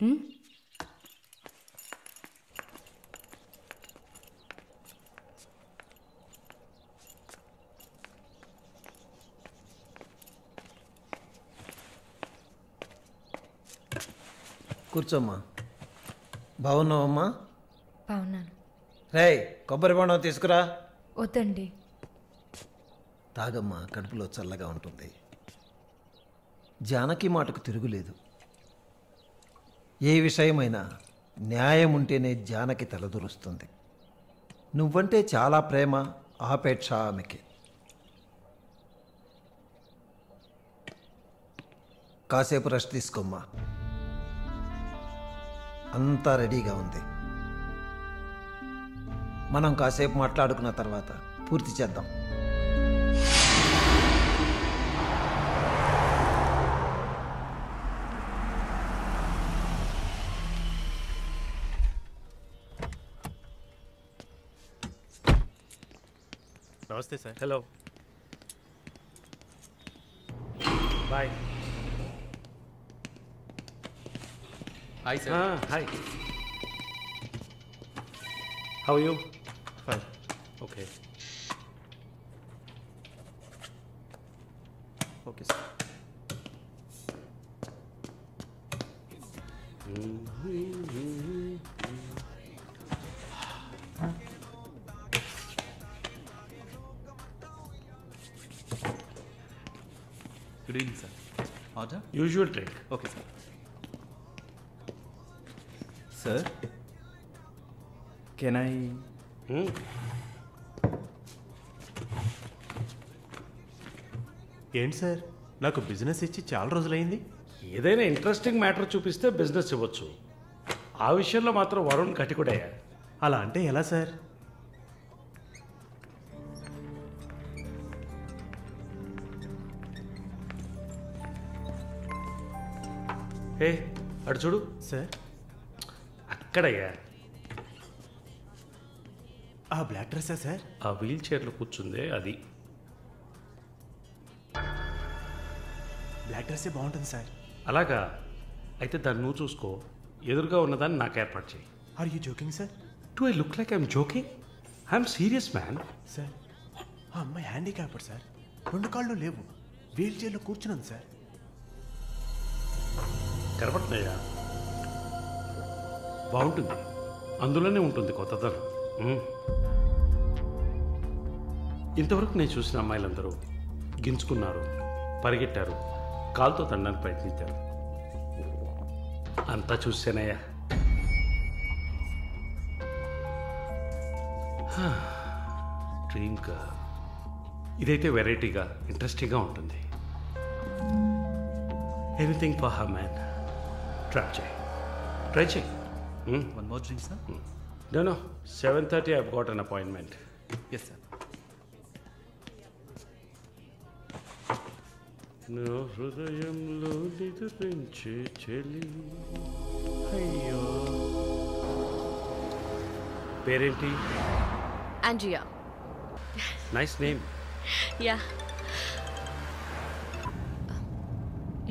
కూర్చోమ్మా. బాగున్నావమ్మా? బాగున్నాను. రేయ్, కొబ్బరి బొండం తీసుకురా. వద్దండి. తాగమ్మా, కడుపులో చల్లగా ఉంటుంది. జానకి మాటకు తిరుగులేదు. ఏ విషయమైనా న్యాయం ఉంటేనే జానకి తలదూరుస్తుంది. నువ్వంటే చాలా ప్రేమ, ఆపేక్ష ఆమెకి. కాసేపు రెస్ట్ తీసుకోమ్మా. అంతా రెడీగా ఉంది. మనం కాసేపు మాట్లాడుకున్న తర్వాత పూర్తి చేద్దాం. నమస్తే sir. Hello, bye. Hi sir. Hi, how you? Fine. Okay. Okay sir. Good evening sir. Order? Usual drink. Okay sir. Sir, can I? ఏంటి సార్, నాకు బిజినెస్ ఇచ్చి చాలా రోజులైంది. ఏదైనా ఇంట్రెస్టింగ్ మ్యాటర్ చూపిస్తే బిజినెస్ ఇవ్వచ్చు. ఆ విషయంలో మాత్రం వరుణ్ కటికుడయ్యా. అలా అంటే ఎలా సార్? ఏ అటు చూడు. సార్, అక్కడయ్యా, ఆ బ్లాక్ డ్రెస్సా సార్? ఆ వీల్ చైర్లో కూర్చుందే అది. బ్లాక్ డ్రెస్సే బాగుంటుంది సార్. అలాగా? అయితే దాన్ని నువ్వు చూసుకో. ఎదురుగా ఉన్నదాన్ని నాకు ఏర్పాటు చేయి. Are you joking sir? Do I look like I'm joking? I'm serious man. Sir, ఆ అమ్మాయి హ్యాండిక్యాప్డ్ సార్. 2 కాళ్ళు లేవు, వీల్ చైర్లో కూర్చున్నాను సార్. కనపడుతున్నాయా? బాగుంటుంది, అందులోనే ఉంటుంది కొత్తదనం. ఇంతవరకు నేను చూసిన అమ్మాయిలందరూ గించుకున్నారు, పరిగెట్టారు, కాలుతో తండడానికి ప్రయత్నించారు. అంతా చూసానయ్యా. Dream girl. ఇదైతే వెరైటీగా, ఇంట్రెస్టింగ్గా ఉంటుంది. Anything for her man. Try చేయి. One more drink sir? No, 7:30 I've got an appointment. Yes sir. నా హృదయంలో నిద్రించే చెలి. అయ్యో, పేరేంటి? Andrea. Nice name. Yeah.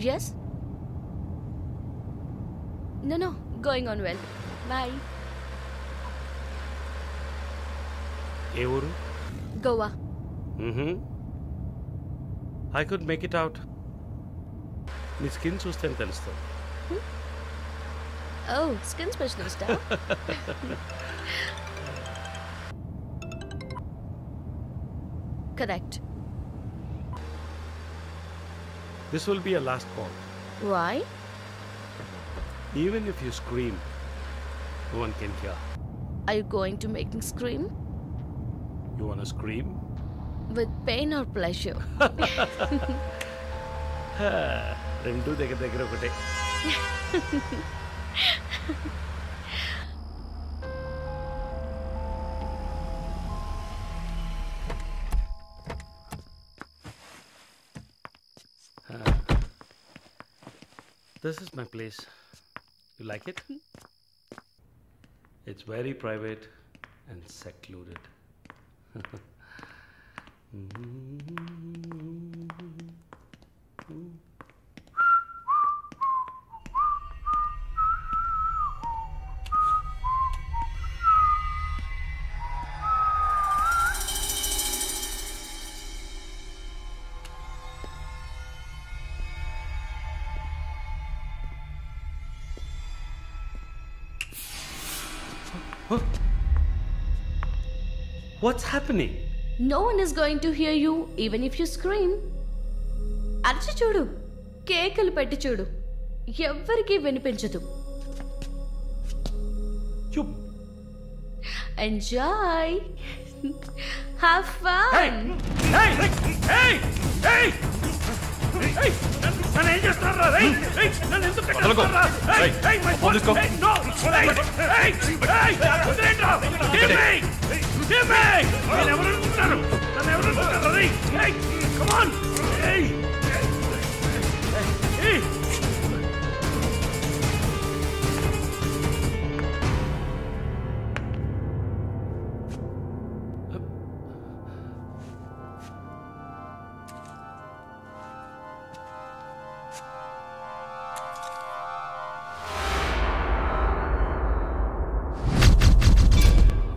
Yes? No, going on well. Bye. ఏ ఊరు? Goa. I could make it out. నీ స్కిన్ చూస్తేనే తెలుస్తుంది. Oh, skin specialist, huh? Correct. This will be a last call. Why? Even if you scream, no one can hear. Are you going to make me scream? You wanna scream? With pain or pleasure? రెండు దగ్గర ఒకటే. This is my place. You like it? It's very private and secluded. What's happening? No one is going to hear you even if you scream. అరిచి చూడు, కేకలు పెట్టి చూడు, ఎవ్వరికీ వినిపించదు. Enjoy. Have fun. నన్ను ఏం చేస్తున్నారా? నన్ను ఎందుకు కట్టేస్తున్నారా? నన్ను ఎవరు అనుకుంటారు? Come on.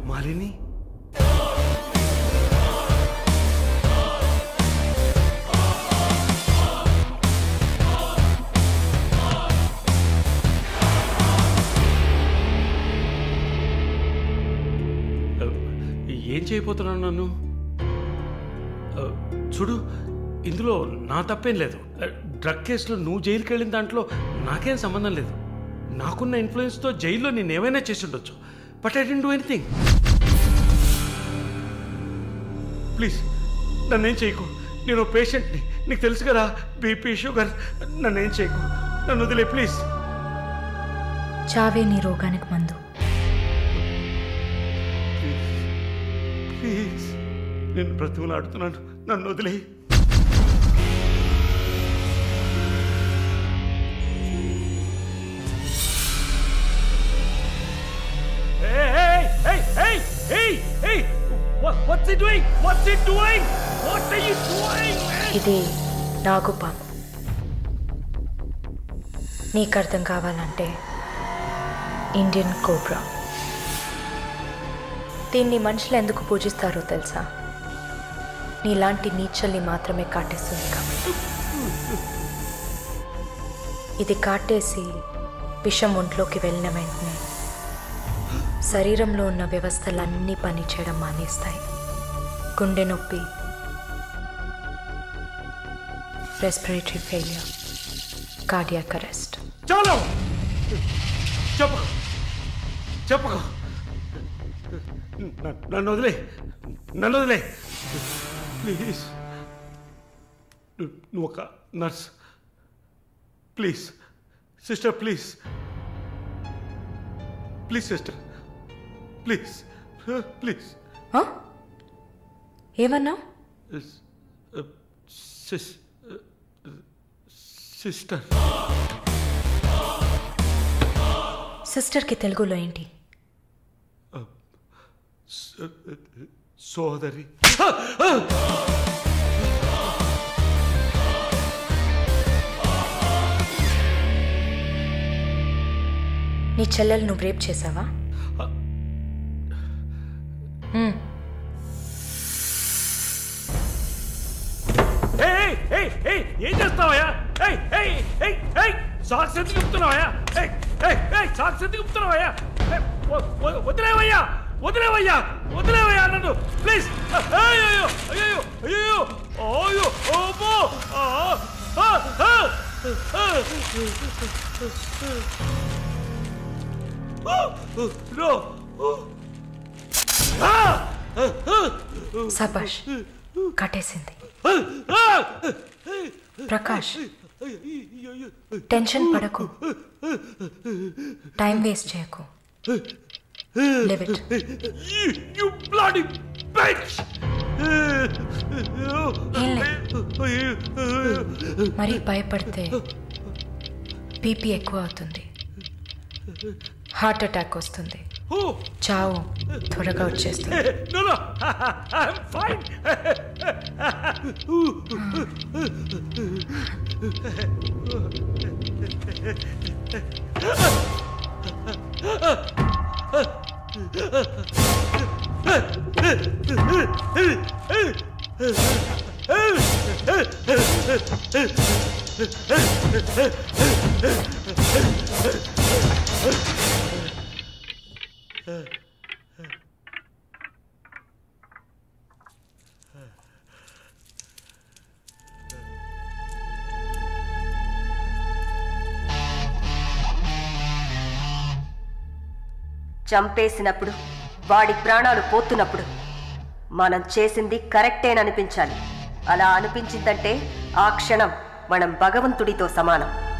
మాలిని, ఏం చేయబోతున్నాను నన్ను? చూడు, ఇందులో నా తప్పేం లేదు. డ్రగ్ కేసులో నువ్వు జైలుకి వెళ్ళిన దాంట్లో నాకేం సంబంధం లేదు. నాకున్న ఇన్ఫ్లుయెన్స్తో జైల్లో నేను ఏమైనా చేసి ఉండొచ్చు. But I don't do anything. Please నన్నేం చేయకు. నేను పేషెంట్ని, నీకు తెలుసు కదా, బీపీ, షుగర్. నన్నేం చేయకు, నన్ను వదిలే ప్లీజ్. చావే నీ రోగానికి మందు. ప్లీజ్, నేను బ్రతిమలాడుతున్నాను, నన్ను వదిలే. What's he doing? What's he doing? What are you doing, man? ఇది నాగుపాము. నీకు అర్థం కావాలంటే ఇండియన్ కోబ్రా. దీన్ని మనుషులు ఎందుకు పూజిస్తారో తెలుసా? నీలాంటి నీచల్ని మాత్రమే కాటేస్తుంది కాబట్టి. ఇది కాటేసి విషం ఒంట్లోకి వెళ్ళిన వెంటనే శరీరంలో ఉన్న వ్యవస్థలన్నీ పనిచేయడం మానేస్తాయి. గుండె నొప్పి, రెస్పిరేటరీ ఫెయిల్యూర్, కార్డియాక్ అరెస్ట్. చాలు, చెప్పకు, చెప్పకు. నన్ను వదిలే, నన్ను వదిలే ప్లీజ్. నువ్వు ఒక nurse. Please sister, please please sister, please please. ఏమన్నా? సిస్టర్. సిస్టర్కి తెలుగులో ఏంటి? సోదరి. నీ చెల్లెలు నువ్వు రేప్ చేసావా? ఏం చేస్తావయ్యా? సాక్స్ ఎందుకు చెప్తున్నావయ్యా? సాక్స్ ఎందుకు చెప్తున్నావయ్యా? వదిలేవయ్యా, వదిలేవయ్యా, వదిలేవయ్యా నన్ను ప్లీజ్. అయ్యో అయ్యో అయ్యో అయ్యో ఓబో. సబాష్, కట్టేసింది. ప్రకాష్, టెన్షన్ పడకు, టైం వేస్ట్ చేయకు. Live it. You bloody bitch! మరి భయపడితే బీపీ ఎక్కువ అవుతుంది, హార్ట్ అటాక్ వస్తుంది, చావు త్వరగా వచ్చేస్తుంది. No, no, I'm fine. చంపేసినప్పుడు వాడి ప్రాణాలు పోతున్నప్పుడు మనం చేసింది కరెక్టేననిపించాలి. అలా అనిపించిందంటే ఆ క్షణం మనం భగవంతుడితో సమానం.